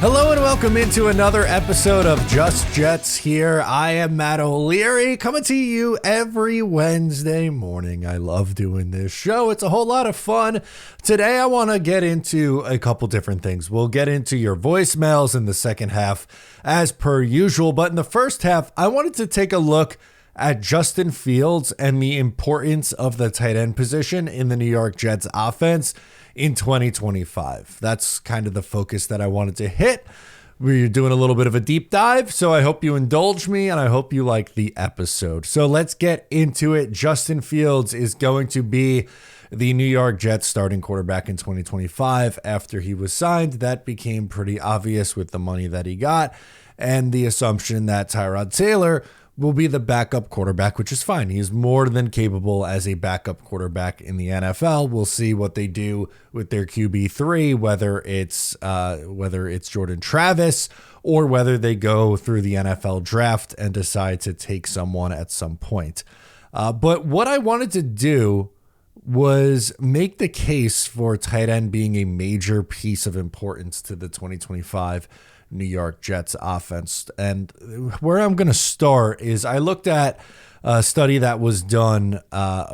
Hello and welcome into another episode of Just Jets here. I am Matt O'Leary coming to you every Wednesday morning. I love doing this show. It's a whole lot of fun. Today I want to get into a couple different things. We'll get into your voicemails in the second half as per usual, but in the first half I wanted to take a look at Justin Fields and the importance of the tight end position in the New York Jets offense in 2025. That's kind of the focus that I wanted to hit. We're doing a little bit of a deep dive, so I hope you indulge me and I hope you like the episode. So let's get into it. Justin Fields is going to be the New York Jets starting quarterback in 2025 after he was signed. That became pretty obvious with the money that he got and the assumption that Tyrod Taylor will be the backup quarterback, which is fine. He's more than capable as a backup quarterback in the NFL. We'll see what they do with their QB3, whether it's Jordan Travis or whether they go through the NFL draft and decide to take someone at some point. But what I wanted to do was make the case for tight end being a major piece of importance to the 2025 New York Jets offense. And where I'm going to start is I looked at a study that was done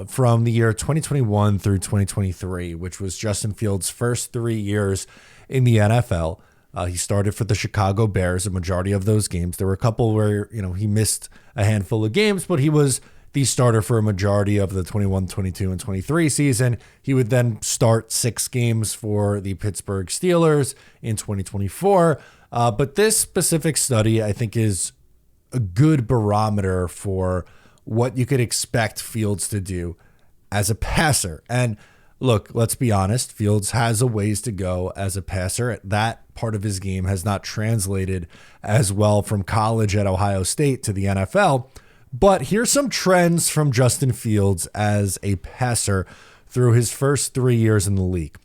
from the year 2021 through 2023, which was Justin Fields' first 3 years in the NFL. He started for the Chicago Bears, a majority of those games. There were a couple where, he missed a handful of games, but he was the starter for a majority of the 21, 22, and 23 season. He would then start 6 games for the Pittsburgh Steelers in 2024. But this specific study, I think, is a good barometer for what you could expect Fields to do as a passer. And look, let's be honest, Fields has a ways to go as a passer. That part of his game has not translated as well from college at Ohio State to the NFL. But here's some trends from Justin Fields as a passer through his first 3 years in the league.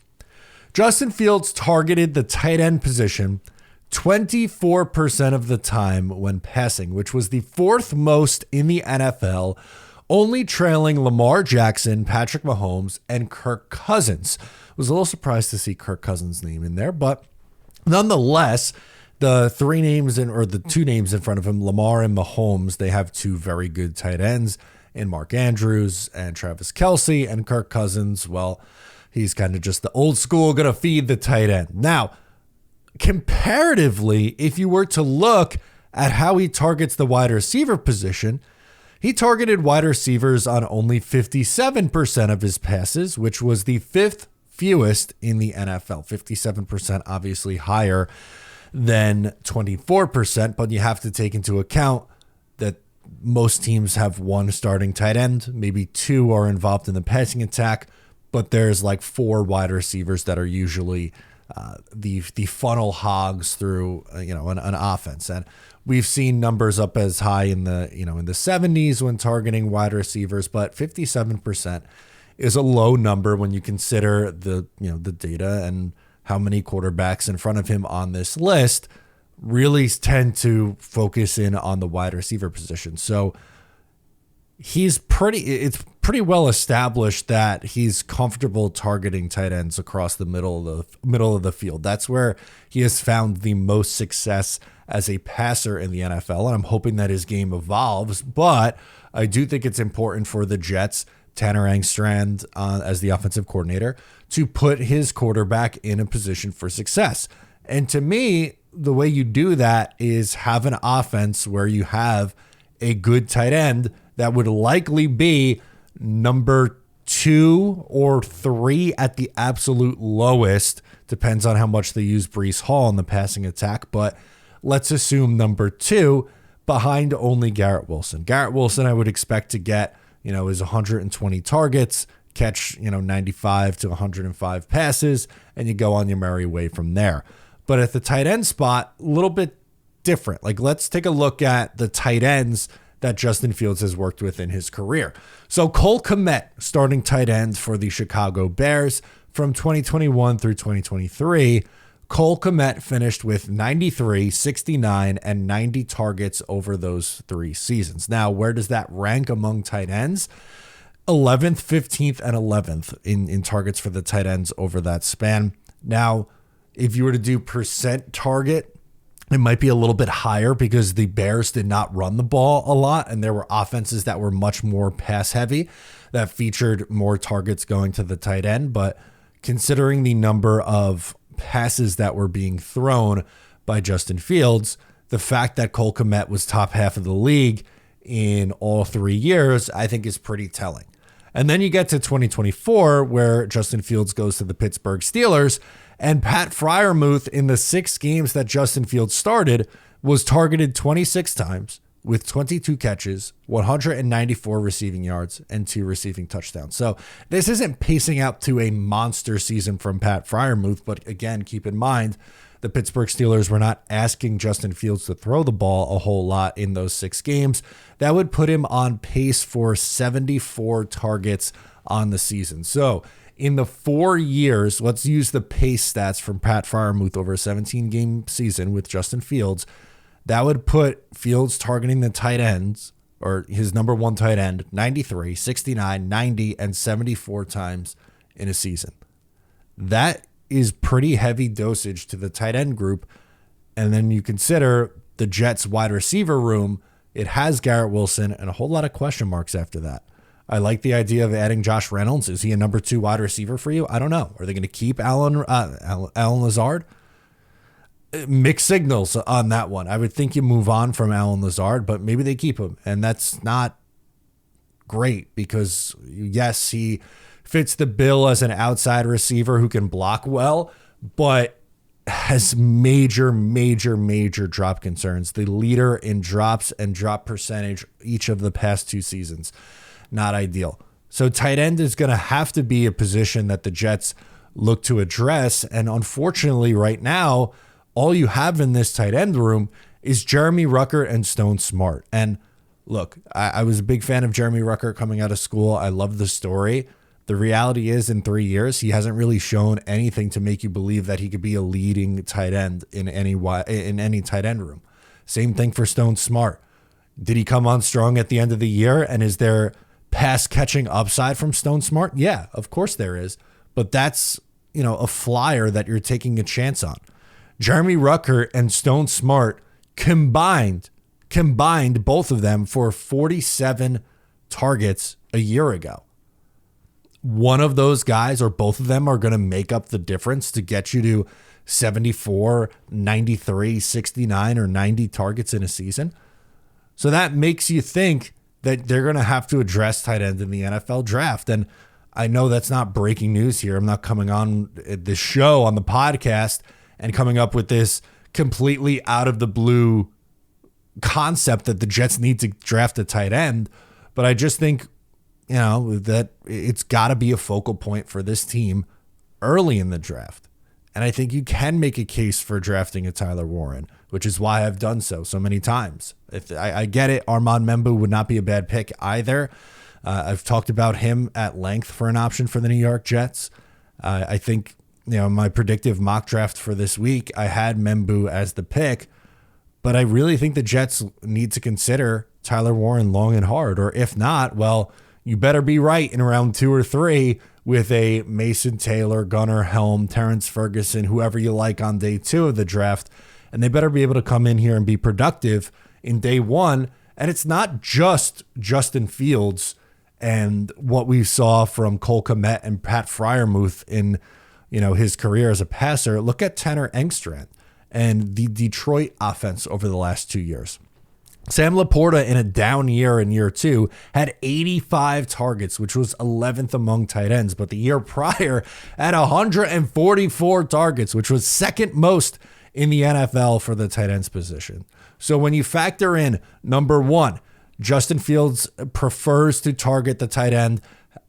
Justin Fields targeted the tight end position 24% of the time when passing, which was the 4th most in the NFL, only trailing Lamar Jackson, Patrick Mahomes, and Kirk Cousins. I was a little surprised to see Kirk Cousins' name in there, but nonetheless, the 2 names in front of him, Lamar and Mahomes, they have 2 very good tight ends in Mark Andrews and Travis Kelce, and Kirk Cousins, well, he's kind of just the old school, gonna feed the tight end. Now, comparatively, if you were to look at how he targets the wide receiver position, he targeted wide receivers on only 57% of his passes, which was the 5th fewest in the NFL. 57%, obviously higher than 24%, but you have to take into account that most teams have 1 starting tight end, maybe 2 are involved in the passing attack, but there's like 4 wide receivers that are usually the funnel hogs through an offense. And we've seen numbers up as high in the 70s when targeting wide receivers, but 57% is a low number when you consider the data and how many quarterbacks in front of him on this list really tend to focus in on the wide receiver position. So it's pretty well established that he's comfortable targeting tight ends across the middle of the field. That's where he has found the most success as a passer in the NFL, and I'm hoping that his game evolves. But I do think it's important for the Jets, Tanner Engstrand as the offensive coordinator, to put his quarterback in a position for success. And to me, the way you do that is have an offense where you have a good tight end that would likely be number 2 or 3 at the absolute lowest. Depends on how much they use Breece Hall in the passing attack, but let's assume number 2 behind only Garrett Wilson. Garrett Wilson, I would expect to get, his 120 targets, catch, 95 to 105 passes, and you go on your merry way from there. But at the tight end spot, a little bit different. Like, let's take a look at the tight ends that Justin Fields has worked with in his career. So Cole Kmet, starting tight end for the Chicago Bears from 2021 through 2023, Cole Kmet finished with 93, 69, and 90 targets over those 3 seasons. Now, where does that rank among tight ends? 11th, 15th, and 11th in targets for the tight ends over that span. Now, if you were to do percent target It might be a little bit higher because the Bears did not run the ball a lot, and there were offenses that were much more pass heavy that featured more targets going to the tight end. But considering the number of passes that were being thrown by Justin Fields, the fact that Cole Kmet was top half of the league in all 3 years, I think is pretty telling. And then you get to 2024, where Justin Fields goes to the Pittsburgh Steelers, and Pat Freiermuth, in the 6 games that Justin Fields started, was targeted 26 times with 22 catches, 194 receiving yards, and 2 receiving touchdowns. So this isn't pacing out to a monster season from Pat Freiermuth, but again, keep in mind, the Pittsburgh Steelers were not asking Justin Fields to throw the ball a whole lot in those 6 games. That would put him on pace for 74 targets on the season. So in the 4 years, let's use the pace stats from Pat Freiermuth over a 17-game season with Justin Fields. That would put Fields targeting the tight ends, or his number one tight end, 93, 69, 90, and 74 times in a season. That is pretty heavy dosage to the tight end group. And then you consider the Jets wide receiver room. It has Garrett Wilson and a whole lot of question marks after that. I like the idea of adding Josh Reynolds. Is he a number 2 wide receiver for you? I don't know. Are they going to keep Alan Lazard? Mixed signals on that one. I would think you move on from Alan Lazard, but maybe they keep him. And that's not great because, yes, he fits the bill as an outside receiver who can block well, but has major drop concerns. The leader in drops and drop percentage each of the past 2 seasons. Not ideal. So tight end is going to have to be a position that the Jets look to address. And unfortunately, right now, all you have in this tight end room is Jeremy Ruckert and Stone Smart. And look, I was a big fan of Jeremy Ruckert coming out of school. I love the story. The reality is, in 3 years, he hasn't really shown anything to make you believe that he could be a leading tight end in any tight end room. Same thing for Stone Smart. Did he come on strong at the end of the year? And is there pass catching upside from Stone Smart? Yeah, of course there is. But that's, a flyer that you're taking a chance on. Jeremy Ruckert and Stone Smart combined both of them for 47 targets a year ago. One of those guys or both of them are going to make up the difference to get you to 74, 93, 69, or 90 targets in a season. So that makes you think that they're going to have to address tight end in the NFL draft. And I know that's not breaking news here. I'm not coming on this show on the podcast and coming up with this completely out of the blue concept that the Jets need to draft a tight end. But I just think, that it's got to be a focal point for this team early in the draft. And I think you can make a case for drafting a Tyler Warren, which is why I've done so many times. If I get it, Armand Membu would not be a bad pick either. I've talked about him at length for an option for the New York Jets. I think, my predictive mock draft for this week, I had Membu as the pick, but I really think the Jets need to consider Tyler Warren long and hard, or if not, well, you better be right in round 2 or 3 with a Mason Taylor, Gunnar Helm, Terrence Ferguson, whoever you like on day 2 of the draft. And they better be able to come in here and be productive in day 1. And it's not just Justin Fields and what we saw from Cole Kmet and Pat Freiermuth in, his career as a passer. Look at Tanner Engstrand and the Detroit offense over the last 2 years. Sam Laporta, in a down year in year 2, had 85 targets, which was 11th among tight ends. But the year prior had 144 targets, which was second most in the NFL for the tight ends position. So when you factor in, number 1, Justin Fields prefers to target the tight end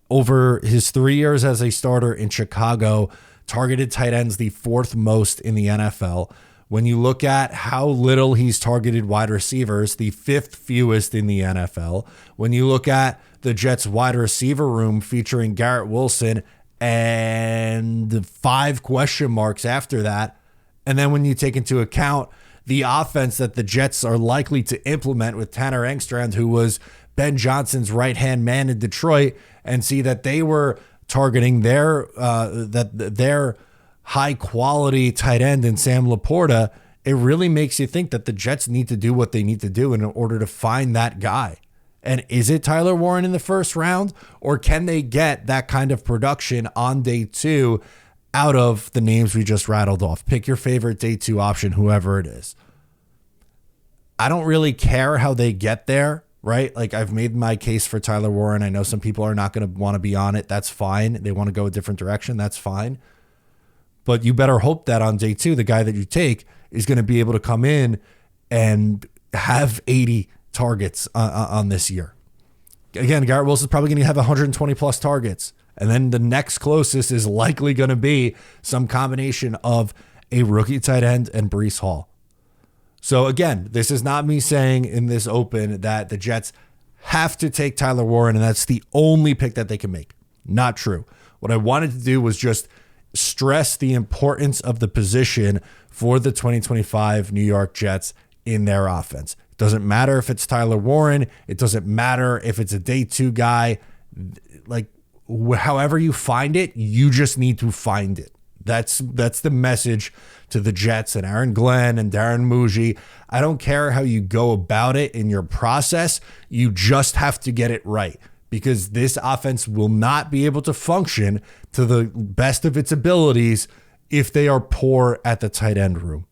over his 3 years as a starter in Chicago, targeted tight ends the 4th most in the NFL. When you look at how little he's targeted wide receivers, the 5th fewest in the NFL. When you look at the Jets wide receiver room featuring Garrett Wilson and 5 question marks after that. And then when you take into account the offense that the Jets are likely to implement with Tanner Engstrand, who was Ben Johnson's right-hand man in Detroit, and see that they were targeting their high-quality tight end in Sam Laporta, it really makes you think that the Jets need to do what they need to do in order to find that guy. And is it Tyler Warren in the first round, or can they get that kind of production on day 2 out of the names we just rattled off? Pick your favorite day 2 option, whoever it is. I don't really care how they get there, right? Like, I've made my case for Tyler Warren. I know some people are not going to want to be on it. That's fine. They want to go a different direction. That's fine. But you better hope that on day 2, the guy that you take is going to be able to come in and have 80 targets on this year. Again, Garrett Wilson's probably going to have 120 plus targets. And then the next closest is likely going to be some combination of a rookie tight end and Breece Hall. So again, this is not me saying in this open that the Jets have to take Tyler Warren and that's the only pick that they can make. Not true. What I wanted to do was just stress the importance of the position for the 2025 New York Jets in their offense. It doesn't matter if it's Tyler Warren. It doesn't matter if it's a day 2 guy. Like, however you find it, you just need to find it. That's the message to the Jets and Aaron Glenn and Darren Muji. I don't care how you go about it in your process. You just have to get it right, because this offense will not be able to function to the best of its abilities if they are poor at the tight end room.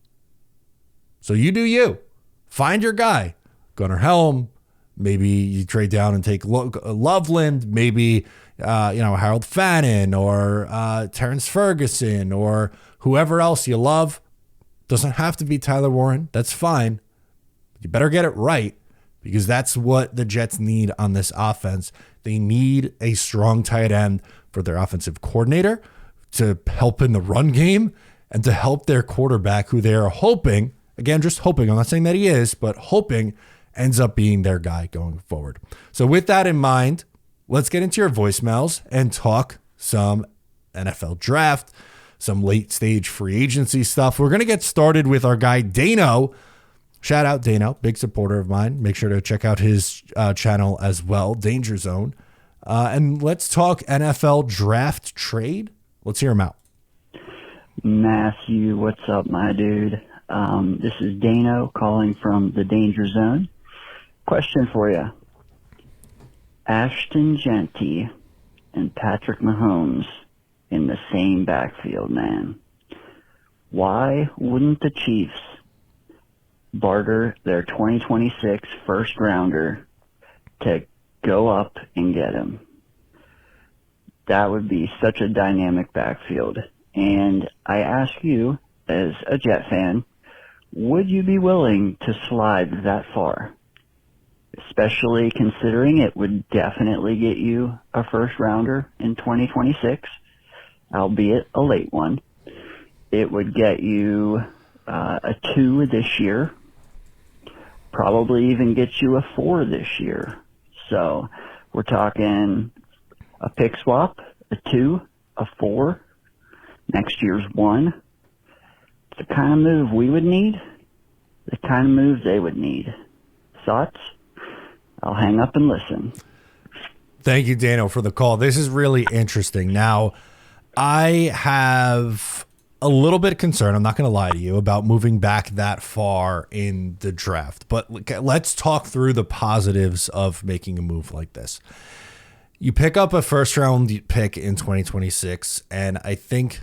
So you do you. Find your guy. Gunnar Helm. Maybe you trade down and take Loveland. Maybe Harold Fannin or Terrence Ferguson or whoever else you love. Doesn't have to be Tyler Warren. That's fine. You better get it right, because that's what the Jets need on this offense. They need a strong tight end for their offensive coordinator to help in the run game and to help their quarterback, who they are hoping, again, just hoping, I'm not saying that he is, but hoping ends up being their guy going forward. So with that in mind, let's get into your voicemails and talk some NFL draft, some late stage free agency stuff. We're going to get started with our guy, Dano. Shout out Dano, big supporter of mine. Make sure to check out his channel as well, Danger Zone. And let's talk NFL draft trade. Let's hear him out. Matthew, what's up, my dude? This is Dano calling from the Danger Zone. Question for you. Ashton Genty and Patrick Mahomes in the same backfield, man. Why wouldn't the Chiefs barter their 2026 first rounder to go up and get him? That would be such a dynamic backfield. And I ask you, as a Jet fan, would you be willing to slide that far? Especially considering it would definitely get you a first rounder in 2026, albeit a late one. It would get you a 2 this year, probably even get you a 4 this year. So we're talking a pick swap, a 2, a 4, next year's 1. It's the kind of move we would need, the kind of move they would need. Thoughts? I'll hang up and listen. Thank you, Dano, for the call. This is really interesting. Now, I have a little bit of concern, I'm not going to lie to you, about moving back that far in the draft. But let's talk through the positives of making a move like this. You pick up a first-round pick in 2026, and I think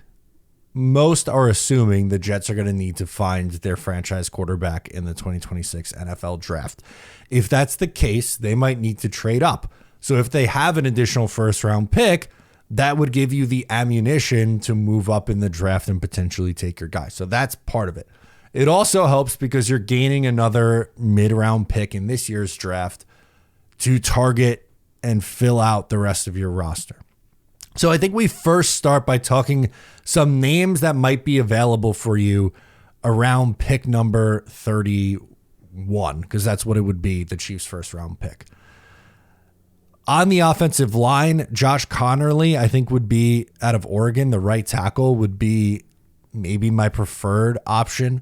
most are assuming the Jets are going to need to find their franchise quarterback in the 2026 NFL draft. If that's the case, they might need to trade up. So if they have an additional first-round pick, that would give you the ammunition to move up in the draft and potentially take your guy. So that's part of it. It also helps because you're gaining another mid-round pick in this year's draft to target and fill out the rest of your roster. So I think we first start by talking some names that might be available for you around pick number 31, because that's what it would be, the Chiefs' first round pick. On the offensive line, Josh Connerly, I think, would be out of Oregon. The right tackle would be maybe my preferred option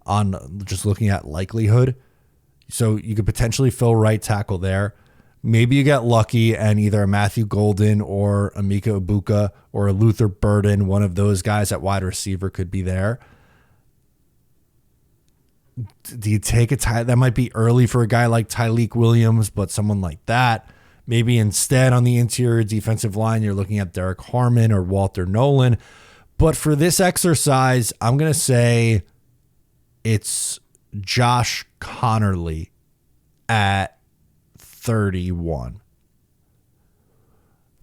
on just looking at likelihood. So you could potentially fill right tackle there. Maybe you get lucky and either a Matthew Golden or a Mika Ibuka or a Luther Burden, one of those guys at wide receiver, could be there. Do you take a tie? That might be early for a guy like Tyleek Williams, but someone like that. Maybe instead on the interior defensive line, you're looking at Derek Harmon or Walter Nolan. But for this exercise, I'm going to say it's Josh Connerly at 31.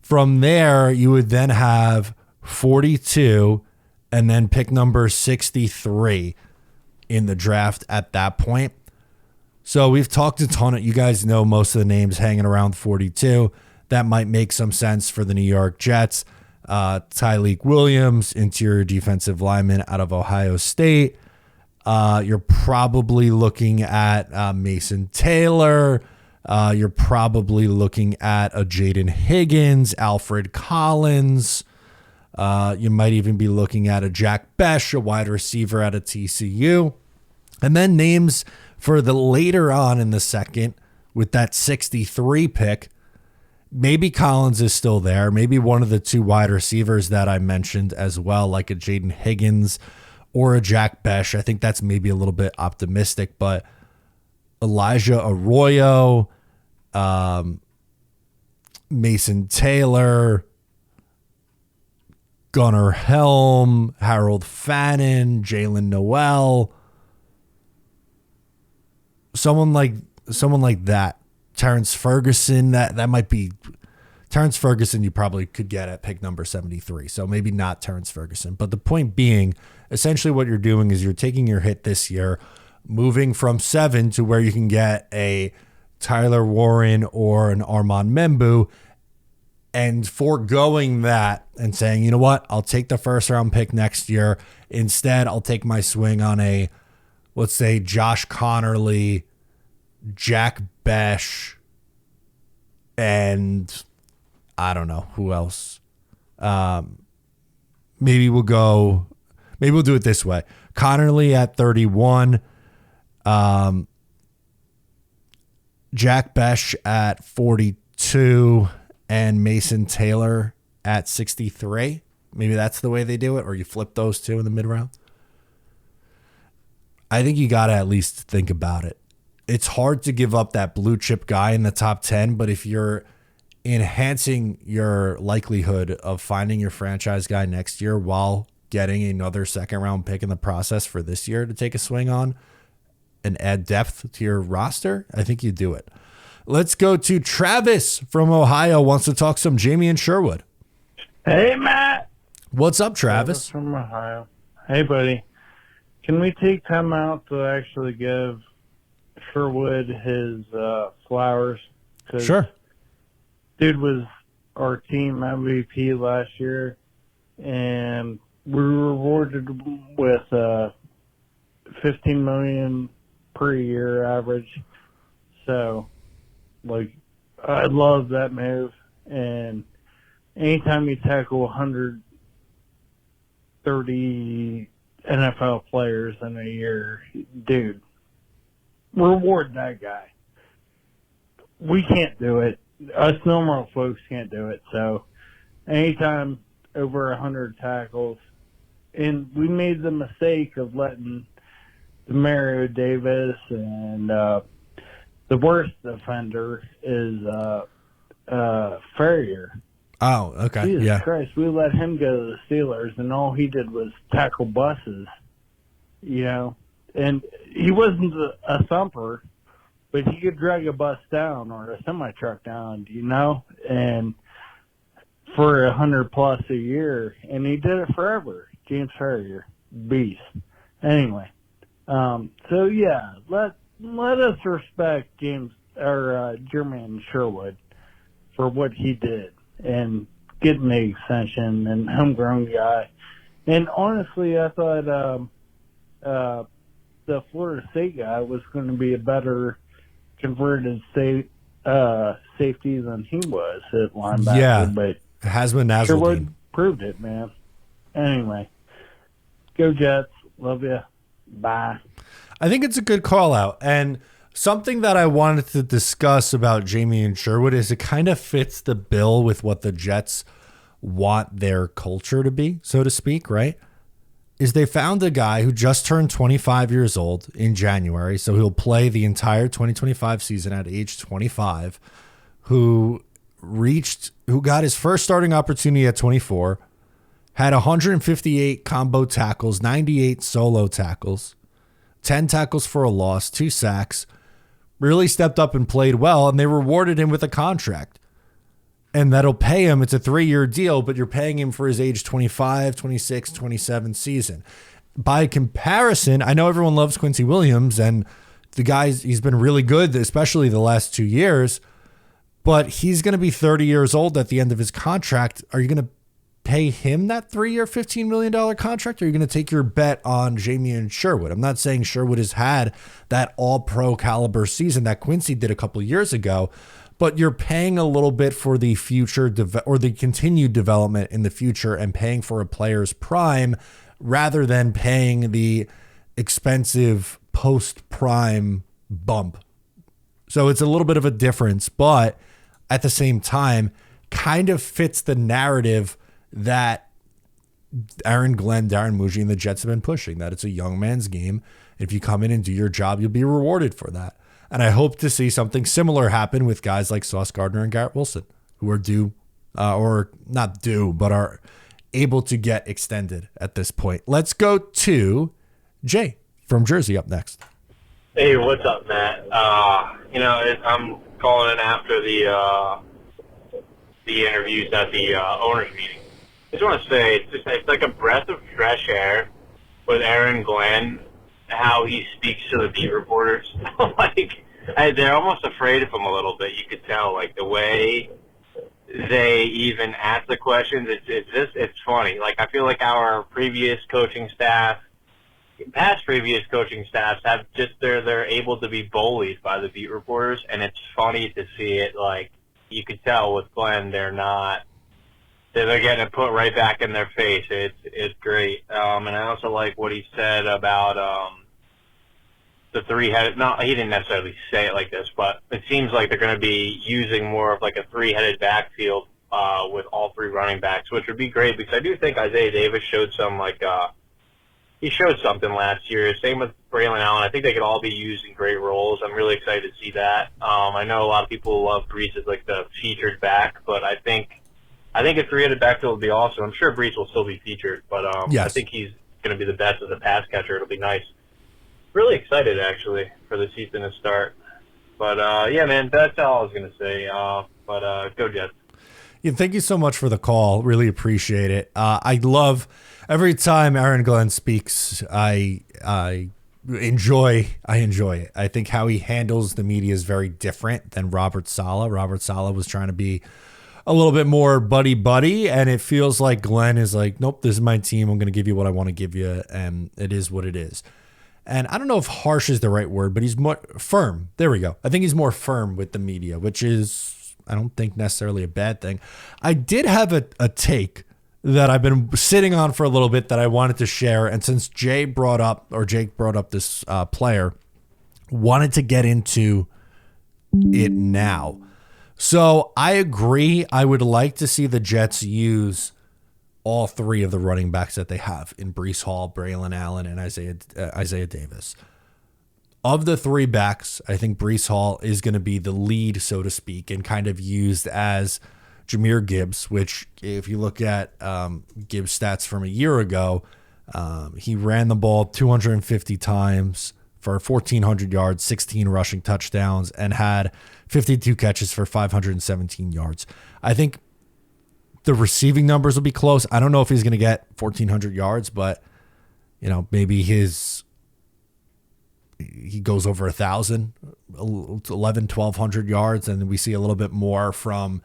From there, you would then have 42 and then pick number 63 in the draft at that point. So we've talked a ton of, you guys know most of the names hanging around 42. That might make some sense for the New York Jets. Tyleek Williams, interior defensive lineman out of Ohio State. You're probably looking at Mason Taylor. You're probably looking at a Jaden Higgins, Alfred Collins. You might even be looking at a Jack Besh, a wide receiver out of TCU. And then names for the later on in the second with that 63 pick. Maybe Collins is still there. Maybe one of the two wide receivers that I mentioned as well, like a Jaden Higgins or a Jack Besh. I think that's maybe a little bit optimistic, but Elijah Arroyo, Mason Taylor, Gunnar Helm, Harold Fannin, Jalen Noel, someone like that. Terrence Ferguson, that might be Terrence Ferguson. You probably could get at pick number 73. So maybe not Terrence Ferguson. But the point being, essentially what you're doing is you're taking your hit this year, moving from 7 to where you can get a Tyler Warren or an Armand Membu, and foregoing that and saying, you know what, I'll take the first round pick next year. Instead, I'll take my swing on a, let's say, Josh Connerly, Jack Besh, and I don't know who else. Maybe we'll do it this way. Connerly at 31, Jack Besh at 42, and Mason Taylor at 63. Maybe that's the way they do it, or you flip those two in the mid-round. I think you got to at least think about it. It's hard to give up that blue chip guy in the top 10, but if you're enhancing your likelihood of finding your franchise guy next year while getting another second round pick in the process for this year to take a swing on and add depth to your roster, I think you do it. Let's go to Travis from Ohio, wants to talk some Jamie and Sherwood. Hey, Matt. What's up, Travis? From Ohio. Hey, buddy. Can we take time out to actually give Sherwood his flowers? Sure. Dude was our team MVP last year, and we were rewarded with $15 million per year average. So, like, I love that move. And anytime you tackle 130 NFL players in a year, dude, reward that guy. We can't do it. Us normal folks can't do it. So anytime over 100 tackles, and we made the mistake of letting Demario Davis and the worst offender is Ferrier. Oh, okay. Jesus Christ, we let him go to the Steelers, and all he did was tackle buses, you know. And he wasn't a thumper, but he could drag a bus down or a semi-truck down, you know, and for 100+ a year. And he did it forever. James Ferrier, beast. Anyway, so yeah, let us respect Jermaine Sherwood for what he did and getting the extension and homegrown guy. And honestly, I thought the Florida State guy was going to be a better converted safety than he was at linebacker. Yeah, but Hasman Nasruddin Sherwood proved it, man. Anyway, go Jets. Love you. Bye. I think it's a good call out. And something that I wanted to discuss about Jamie and Sherwood is it kind of fits the bill with what the Jets want their culture to be, so to speak, right? is they found a guy who just turned 25 years old in January, so he'll play the entire 2025 season at age 25, who got his first starting opportunity at 24, had 158 combo tackles, 98 solo tackles, 10 tackles for a loss, 2 sacks, really stepped up and played well, and they rewarded him with a contract. And that'll pay him. It's a 3-year deal, but you're paying him for his age 25, 26, 27 season. By comparison, I know everyone loves Quincy Williams, and he's been really good, especially the last 2 years, but he's going to be 30 years old at the end of his contract. Are you going to pay him that 3-year, $15 million contract? Or are you going to take your bet on Jamien Sherwood? I'm not saying Sherwood has had that all-pro caliber season that Quincy did a couple years ago, but you're paying a little bit for the future or the continued development in the future and paying for a player's prime rather than paying the expensive post-prime bump. So it's a little bit of a difference, but at the same time, kind of fits the narrative that Aaron Glenn, Darren Muji, and the Jets have been pushing, that it's a young man's game. If you come in and do your job, you'll be rewarded for that. And I hope to see something similar happen with guys like Sauce Gardner and Garrett Wilson, who are due, or not due, but are able to get extended at this point. Let's go to Jay from Jersey up next. Hey, what's up, Matt? I'm calling in after the interviews at the owners meeting. I just want to say it's like a breath of fresh air with Aaron Glenn, how he speaks to the beat reporters. They're almost afraid of him a little bit. You could tell, like, the way they even ask the questions. It's funny. Like, I feel like our previous coaching staffs have just they're able to be bullied by the beat reporters, and it's funny to see it. Like, you could tell with Glenn, they're getting it put right back in their face. It's great. And I also like what he said about the three-headed. No, he didn't necessarily say it like this, but it seems like they're going to be using more of like a three-headed backfield with all 3 running backs, which would be great because I do think Isaiah Davis showed he showed something last year. Same with Braylon Allen. I think they could all be used in great roles. I'm really excited to see that. I know a lot of people love Brees as like the featured back, but I think a three-headed backfield would be awesome. I'm sure Brees will still be featured, but yes. I think he's going to be the best as a pass catcher. It'll be nice. Really excited, actually, for the season to start. But, yeah, man, that's all I was going to say. But go Jets. Yeah, thank you so much for the call. Really appreciate it. I love every time Aaron Glenn speaks. I enjoy it. I think how he handles the media is very different than Robert Saleh. Robert Saleh was trying to be a little bit more buddy, and it feels like Glenn is like, nope, this is my team. I'm going to give you what I want to give you, and it is what it is. And I don't know if harsh is the right word, but he's more firm. There we go. I think he's more firm with the media, which is, I don't think necessarily a bad thing. I did have a take that I've been sitting on for a little bit that I wanted to share. And since Jake brought up this player, wanted to get into it now. So I agree. I would like to see the Jets use all 3 of the running backs that they have in Breece Hall, Braylon Allen, and Isaiah Davis. Of the 3 backs, I think Breece Hall is going to be the lead, so to speak, and kind of used as Jahmyr Gibbs, which if you look at Gibbs' stats from a year ago, he ran the ball 250 times for 1,400 yards, 16 rushing touchdowns, and had 52 catches for 517 yards. I think the receiving numbers will be close. I don't know if he's going to get 1,400 yards, but maybe he goes over 1,000, 1,200 yards, and we see a little bit more from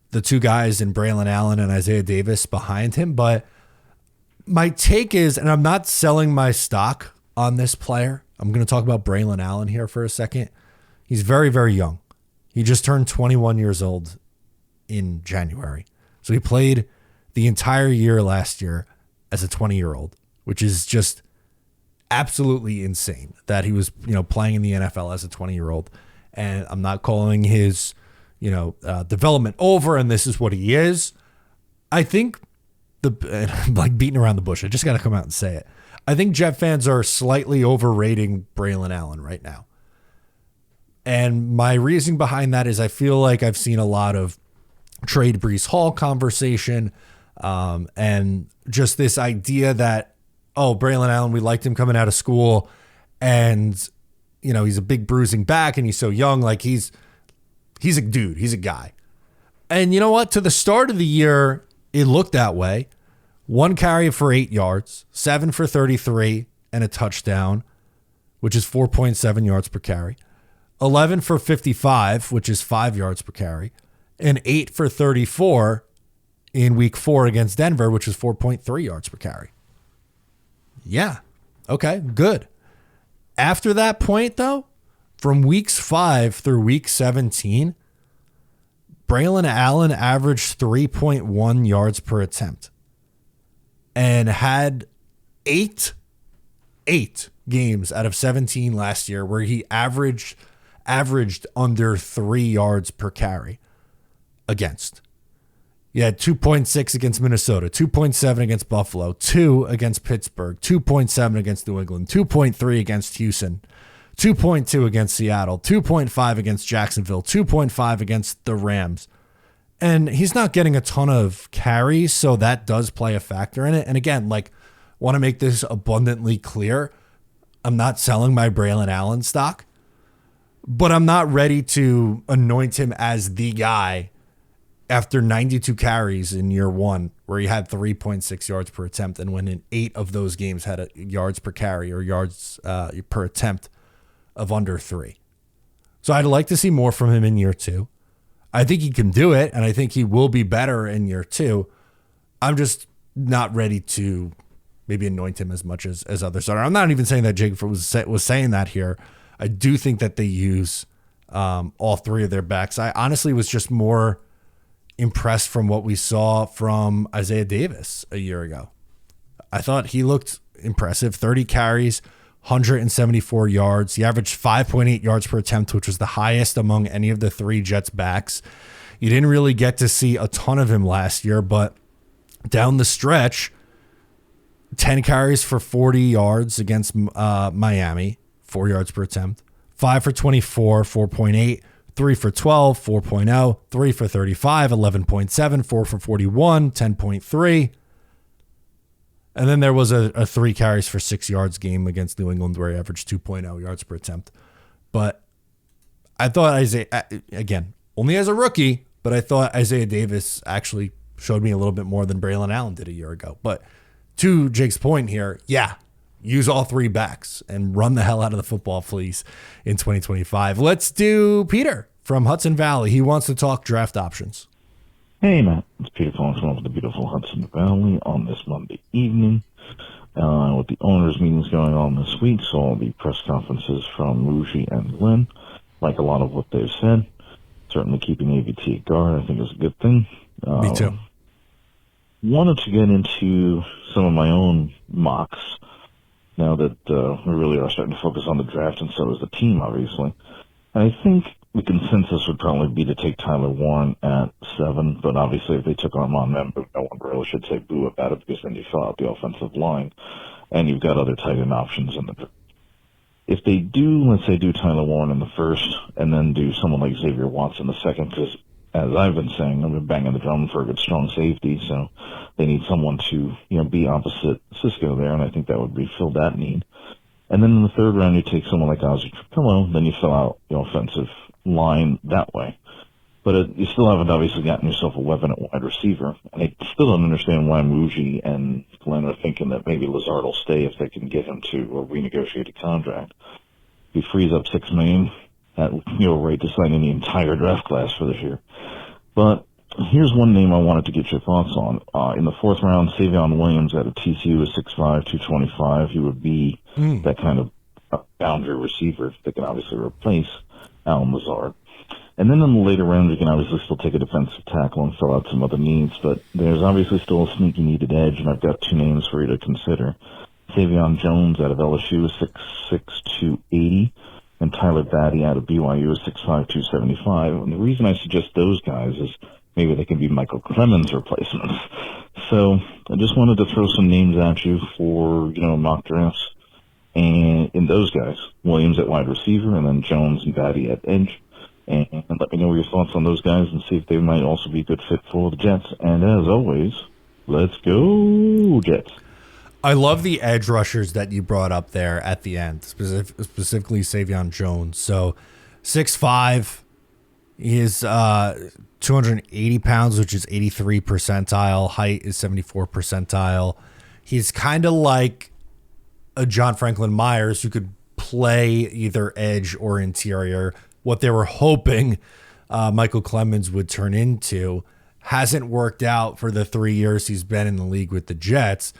the 2 guys in Braylon Allen and Isaiah Davis behind him. But my take is, and I'm not selling my stock on this player. I'm going to talk about Braylon Allen here for a second. He's very, very young. He just turned 21 years old in January. So he played the entire year last year as a 20-year-old, which is just absolutely insane that he was, playing in the NFL as a 20-year-old. And I'm not calling his, development over, and this is what he is. I think like beating around the bush. I just got to come out and say it. I think Jet fans are slightly overrating Braylon Allen right now. And my reasoning behind that is I feel like I've seen a lot of trade Breece Hall conversation, and just this idea that, oh, Braylon Allen, we liked him coming out of school, and he's a big bruising back and he's so young. Like he's a dude, he's a guy. And you know what? To the start of the year, it looked that way. 1 carry for 8 yards, 7 for 33 and a touchdown, which is 4.7 yards per carry. 11 for 55, which is 5 yards per carry, and 8 for 34 in week 4 against Denver, which is 4.3 yards per carry. Yeah. Okay, good. After that point, though, from weeks 5 through week 17, Braylon Allen averaged 3.1 yards per attempt and had 8 games out of 17 last year where he averaged under 3 yards per carry against. He had 2.6 against Minnesota, 2.7 against Buffalo, 2 against Pittsburgh, 2.7 against New England, 2.3 against Houston, 2.2 against Seattle, 2.5 against Jacksonville, 2.5 against the Rams. And he's not getting a ton of carries, so that does play a factor in it. And again, want to make this abundantly clear. I'm not selling my Braylon Allen stock, but I'm not ready to anoint him as the guy after 92 carries in year 1, where he had 3.6 yards per attempt, and when in 8 of those games had a yards per carry or yards per attempt of under 3. So I'd like to see more from him in year 2. I think he can do it, and I think he will be better in year 2. I'm just not ready to maybe anoint him as much as others are. I'm not even saying that Jake was saying that here. I do think that they use all 3 of their backs. I honestly was just more impressed from what we saw from Isaiah Davis a year ago. I thought he looked impressive. 30 carries, 174 yards. He averaged 5.8 yards per attempt, which was the highest among any of the 3 Jets backs. You didn't really get to see a ton of him last year, but down the stretch, 10 carries for 40 yards against Miami, 4 yards per attempt. 5 for 24, 4.8. 3 for 12, 4.0. 3 for 35, 11.7. 4 for 41, 10.3. And then there was a 3 carries for 6 yards game against New England where he averaged 2.0 yards per attempt. But I thought Isaiah, again, only as a rookie, but I thought Isaiah Davis actually showed me a little bit more than Braylon Allen did a year ago. But to Jake's point here, yeah, use all 3 backs and run the hell out of the football, please, in 2025. Let's do Peter from Hudson Valley. He wants to talk draft options. Hey, Matt. It's Peter calling from the beautiful Hudson Valley on this Monday evening. With the owners' meetings going on this week, so all the press conferences from Muji and Glenn, like a lot of what they've said. Certainly keeping AVT at guard, I think, is a good thing. Me too. Wanted to get into some of my own mocks now that we really are starting to focus on the draft, and so is the team, obviously. And I think the consensus would probably be to take Tyler Warren at 7, but obviously if they took Armand Member, no one really should say boo about it, because then you fill out the offensive line, and you've got other tight end options in the draft. If they do, let's say, do Tyler Warren in the first, and then do someone like Xavier Watson in the second, because as I've been saying, I've been banging the drum for a good strong safety, so they need someone to, be opposite Cisco there, and I think that would fill that need. And then in the third round, you take someone like Ozzie Trapillo, then you fill out the offensive line that way. But you still haven't obviously gotten yourself a weapon at wide receiver. And I still don't understand why Muji and Glenn are thinking that maybe Lazard will stay if they can get him to a renegotiated contract. He frees up $6 million at rate to sign in the entire draft class for this year. But here's one name I wanted to get your thoughts on. In the 4th round, Savion Williams out of TCU is 6'5", 225. He would be that kind of boundary receiver that can obviously replace Alan Lazard. And then in the later rounds, you can obviously still take a defensive tackle and fill out some other needs, but there's obviously still a sneaky needed edge, and I've got 2 names for you to consider. Savion Jones out of LSU is 6'6", 280, and Tyler Batty out of BYU is 6'5", 275. And the reason I suggest those guys is maybe they can be Michael Clemens replacements. So I just wanted to throw some names at you for, mock drafts. And in those guys, Williams at wide receiver, and then Jones and Batty at edge. And let me know your thoughts on those guys and see if they might also be a good fit for the Jets. And as always, let's go Jets. I love the edge rushers that you brought up there at the end, specifically Savion Jones. So 6'5", he is 280 pounds, which is 83 percentile. Height is 74 percentile. He's kind of like a John Franklin Myers who could play either edge or interior. What they were hoping Michael Clemens would turn into hasn't worked out for the 3 years he's been in the league with the Jets.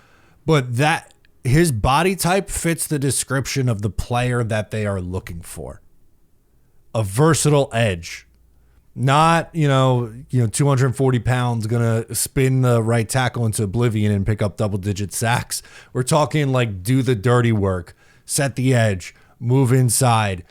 But that his body type fits the description of the player that they are looking for. A versatile edge. Not, 240 pounds going to spin the right tackle into oblivion and pick up double-digit sacks. We're talking like do the dirty work, set the edge, move inside,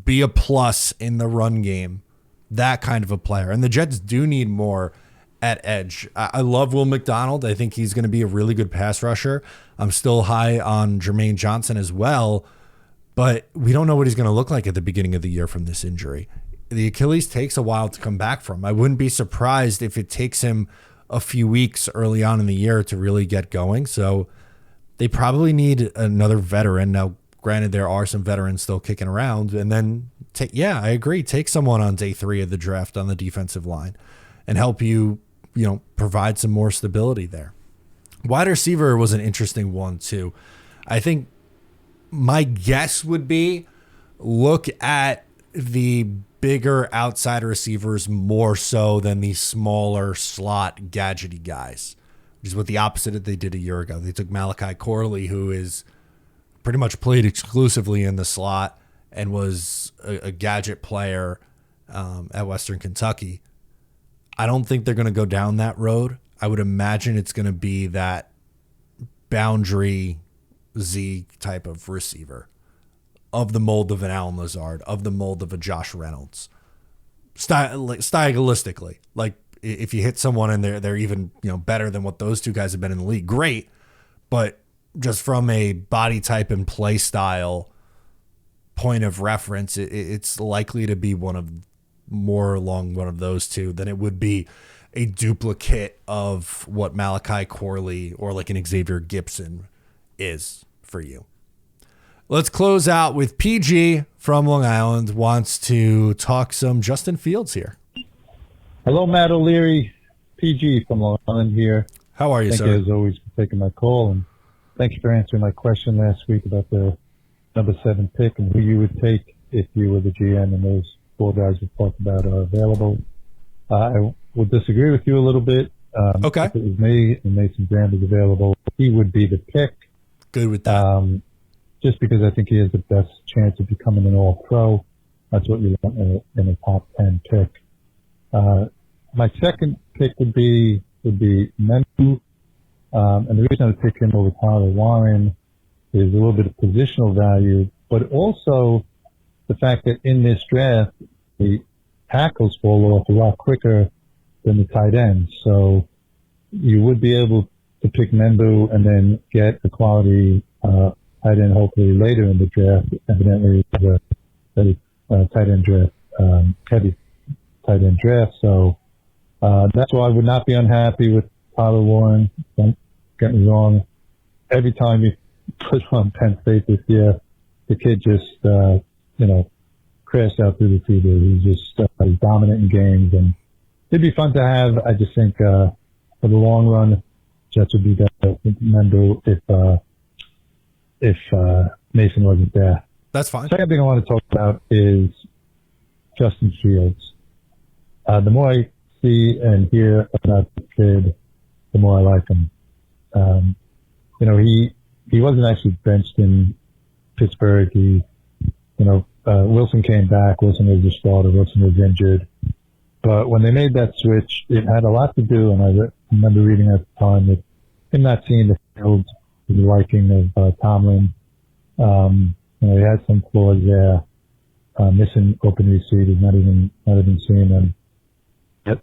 be a plus in the run game. That kind of a player. And the Jets do need more at edge. I love Will McDonald. I think he's going to be a really good pass rusher. I'm still high on Jermaine Johnson as well, but we don't know what he's going to look like at the beginning of the year from this injury. The Achilles takes a while to come back from. I wouldn't be surprised if it takes him a few weeks early on in the year to really get going. So they probably need another veteran. Now, granted, there are some veterans still kicking around. And then, I agree. Take someone on day 3 of the draft on the defensive line and help you, provide some more stability there. Wide receiver was an interesting one, too. I think my guess would be look at the bigger outside receivers more so than the smaller slot gadgety guys, which is what the opposite that they did a year ago. They took Malachi Corley, who is pretty much played exclusively in the slot and was a gadget player at Western Kentucky. I don't think they're going to go down that road. I would imagine it's going to be that boundary Z type of receiver of the mold of an Allen Lazard, of the mold of a Josh Reynolds. Stylistically, like if you hit someone and they're even better than what those two guys have been in the league, great. But just from a body type and play style point of reference, it's likely to be more along one of those two than it would be a duplicate of what Malachi Corley or like an Xavier Gibson is for you. Let's close out with PG from Long Island, wants to talk some Justin Fields here. Hello, Matt O'Leary. PG from Long Island here. How are you, Thank sir? you, as always, for taking my call, and thank you for answering my question last week about the number 7 pick and who you would take if you were the GM and those 4 guys we talked about are available. I will disagree with you a little bit. Okay. If it was me and Mason Graham was available, he would be the pick. Good with that. Just because I think he has the best chance of becoming an all-pro. That's what you want in a top 10 pick. My second pick would be Mendu. And the reason I would pick him over Tyler Warren is a little bit of positional value, but also the fact that in this draft, the tackles fall off a lot quicker than the tight ends. So you would be able to pick Mendu and then get a quality tight end hopefully later in the draft. Evidently, it's a tight end draft, heavy tight end draft. So that's why I would not be unhappy with Tyler Warren. Don't get me wrong. Every time you put on Penn State this year, the kid just, crashed out through the TV. He's just he's dominant in games, and it'd be fun to have. I just think for the long run, Jets would be better with Mendu if Mason wasn't there. That's fine. Second thing I want to talk about is Justin Fields. The more I see and hear about the kid, the more I like him. He wasn't actually benched in Pittsburgh. Wilson came back. Wilson was the starter. Wilson was injured. But when they made that switch, it had a lot to do, and I remember reading at the time that him not seeing the field to the liking of Tomlin. He had some flaws there, missing open receivers, not even seeing them. Yep.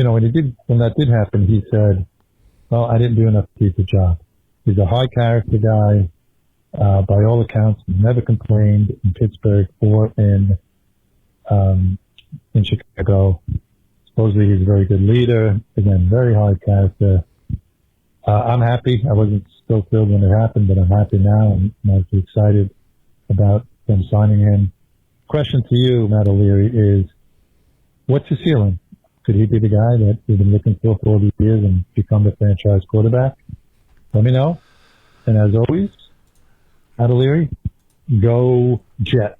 when that did happen, he said, well, I didn't do enough to keep the job. He's a high character guy, by all accounts, never complained in Pittsburgh or in Chicago. Supposedly he's a very good leader. Again, very high character. I'm happy. I wasn't still thrilled when it happened, but I'm happy now. I'm actually excited about them signing him. Question to you, Matt O'Leary, is what's his ceiling? Could he be the guy that we've been looking for all these years and become the franchise quarterback? Let me know. And as always, Matt O'Leary, go Jets.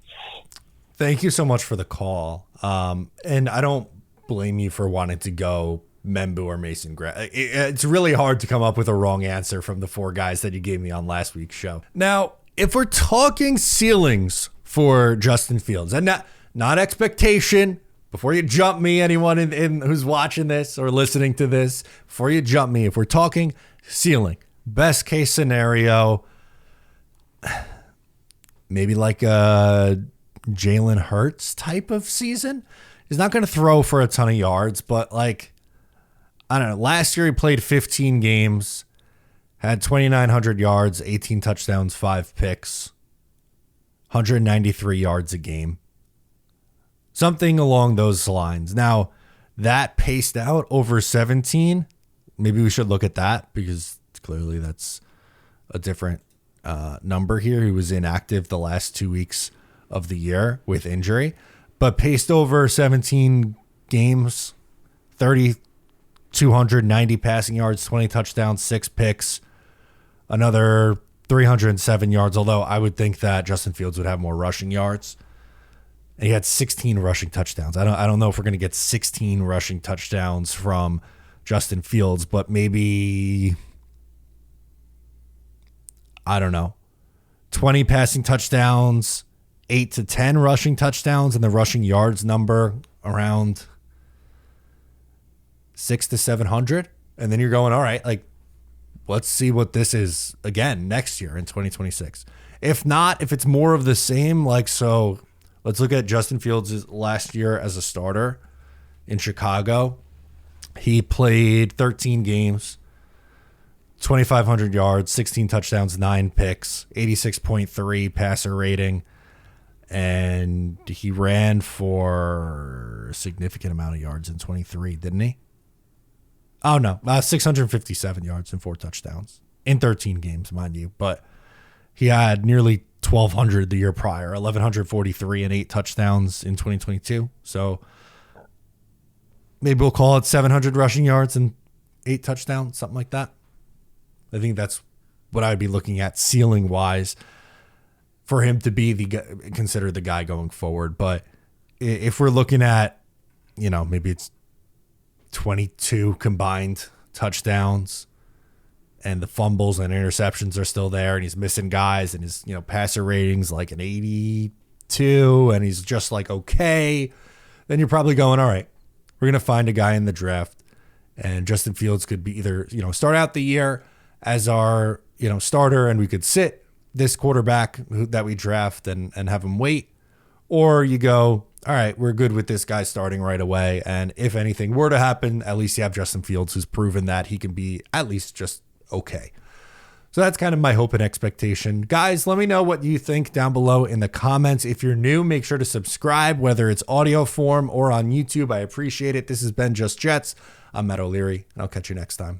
Thank you so much for the call. And I don't blame you for wanting to go Membu or Mason Graham. It's really hard to come up with a wrong answer from the four guys that you gave me on last week's show. Now, if we're talking ceilings for Justin Fields, and not expectation, before you jump me, anyone in who's watching this or listening to this, before you jump me, if we're talking ceiling, best case scenario, maybe like a Jalen Hurts type of season. He's not going to throw for a ton of yards, but like, I don't know. Last year he played 15 games, had 2,900 yards, 18 touchdowns, 5 picks, 193 yards a game. Something along those lines. Now, that paced out over 17. Maybe we should look at that because clearly that's a different number here. He was inactive the last 2 weeks of the year with injury, but paced over 17 games, 3,290 passing yards, 20 touchdowns, 6 picks, another 307 yards, although I would think that Justin Fields would have more rushing yards. And he had 16 rushing touchdowns. I don't know if we're going to get 16 rushing touchdowns from Justin Fields, but maybe, I don't know, 20 passing touchdowns, 8 to 10 rushing touchdowns, and the rushing yards number around 600 to 700. And then you're going, all right, like, let's see what this is again next year in 2026. If not, if it's more of the same, like, so let's look at Justin Fields' last year as a starter in Chicago. He played 13 games, 2,500 yards, 16 touchdowns, 9 picks, 86.3 passer rating, and he ran for a significant amount of yards in 23, didn't he? Oh, no, 657 yards and 4 touchdowns in 13 games, mind you. But he had nearly 1,200 the year prior, 1,143 and 8 touchdowns in 2022. So maybe we'll call it 700 rushing yards and 8 touchdowns, something like that. I think that's what I'd be looking at ceiling wise for him to be considered the guy going forward. But if we're looking at, maybe it's 22 combined touchdowns and the fumbles and interceptions are still there and he's missing guys and his, passer ratings like an 82 and he's just like, okay, then you're probably going, all right, we're going to find a guy in the draft and Justin Fields could be either, start out the year as our, starter and we could sit this quarterback that we draft and have him wait, or you go, all right, we're good with this guy starting right away. And if anything were to happen, at least you have Justin Fields who's proven that he can be at least just okay. So that's kind of my hope and expectation. Guys, let me know what you think down below in the comments. If you're new, make sure to subscribe, whether it's audio form or on YouTube. I appreciate it. This has been Just Jets. I'm Matt O'Leary, and I'll catch you next time.